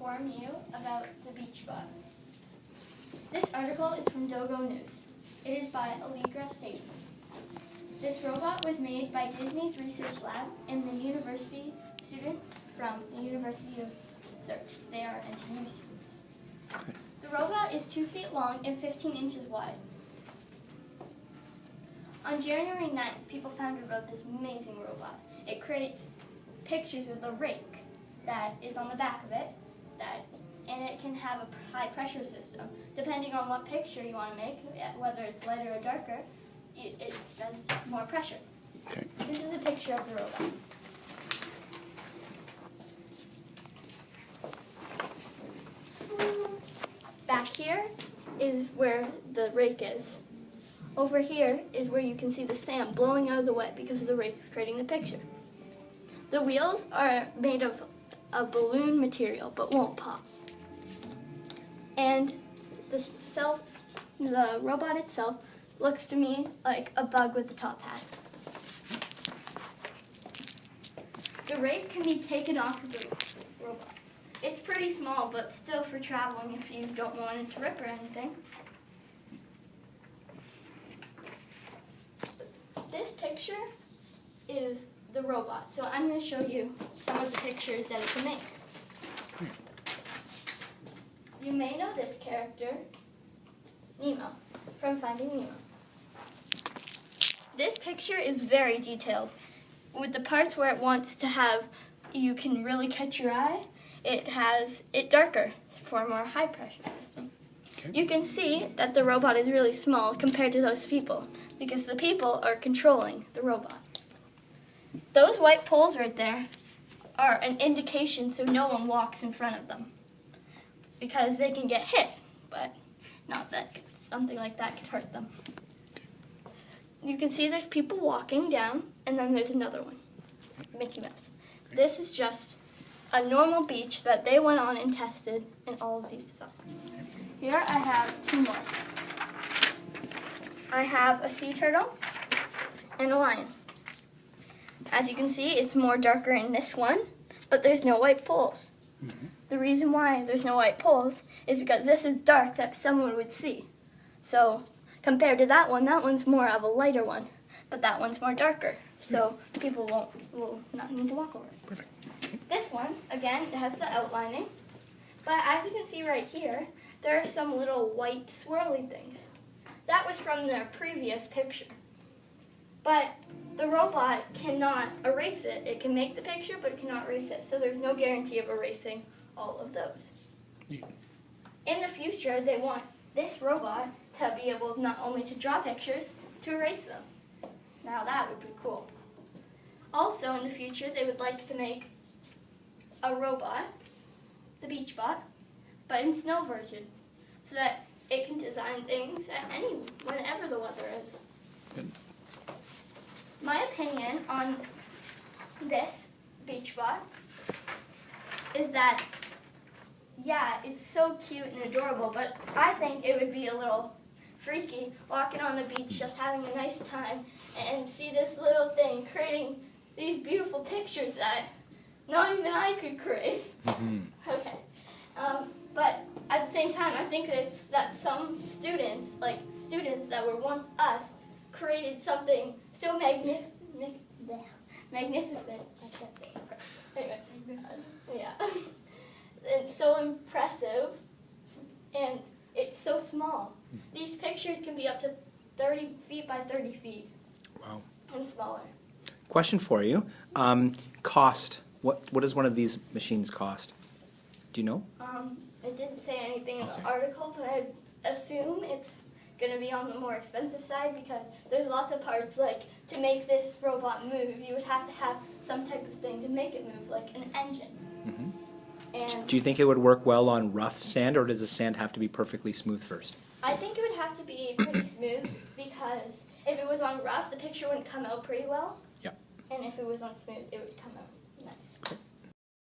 inform you about the beach bug. This article is from Dogo News. It is by Allegra Staten. This robot was made by Disney's research lab and the university students from the University of Zurich. They are engineering students. The robot is 2 feet long and 15 inches wide. On January 9th, people found out about this amazing robot. It creates pictures with a rake that is on the back of it, and it can have a high pressure system. Depending on what picture you want to make, whether it's lighter or darker, it does more pressure. Okay. This is a picture of the robot. Back here is where the rake is. Over here is where you can see the sand blowing out of the wet because the rake is creating the picture. The wheels are made of a balloon material but won't pop. And the robot itself looks to me like a bug with the top hat. The rake can be taken off of the robot. It's pretty small, but still for traveling if you don't want it to rip or anything. This picture is the robot, so I'm going to show you some of the pictures that it can make. You may know this character, Nemo, from Finding Nemo. This picture is very detailed. With the parts where it wants to have, you can really catch your eye, it has it darker for a more high pressure system. Okay. You can see that the robot is really small compared to those people because the people are controlling the robot. Those white poles right there are an indication so no one walks in front of them because they can get hit, but not that something like that could hurt them. You can see there's people walking down, and then there's another one, Mickey Mouse. This is just a normal beach that they went on and tested in all of these designs. Here I have two more. I have a sea turtle and a lion. As you can see, it's more darker in this one, but there's no white poles. The reason why there's no white poles is because this is dark that someone would see. So compared to that one's more of a lighter one, but that one's more darker. So people will not need to walk over it. Perfect. This one, again, it has the outlining. But as you can see right here, there are some little white swirly things. That was from their previous picture. But the robot cannot erase it. It can make the picture, but it cannot erase it. So there's no guarantee of erasing all of those. Yeah. In the future, they want this robot to be able not only to draw pictures, to erase them. Now that would be cool. Also in the future, they would like to make a robot, the beach bot, but in snow version, so that it can design things at whenever the weather is. Good. My opinion on this beach bot is that, yeah, it's so cute and adorable, but I think it would be a little freaky walking on the beach just having a nice time and see this little thing creating these beautiful pictures that not even I could create. Okay. But at the same time, I think that some students, like students that were once us, created something so magnificent. I can't say it. Anyway, yeah. It's so impressive, and it's so small. These pictures can be up to 30 feet by 30 feet. Wow. And smaller. Question for you. Cost. What does one of these machines cost? Do you know? It didn't say anything in the article, but I assume it's going to be on the more expensive side because there's lots of parts, like to make this robot move, you would have to have some type of thing to make it move, like an engine. And do you think it would work well on rough sand, or does the sand have to be perfectly smooth first? I think it would have to be pretty smooth because if it was on rough, the picture wouldn't come out pretty well. Yep. And if it was on smooth, it would come out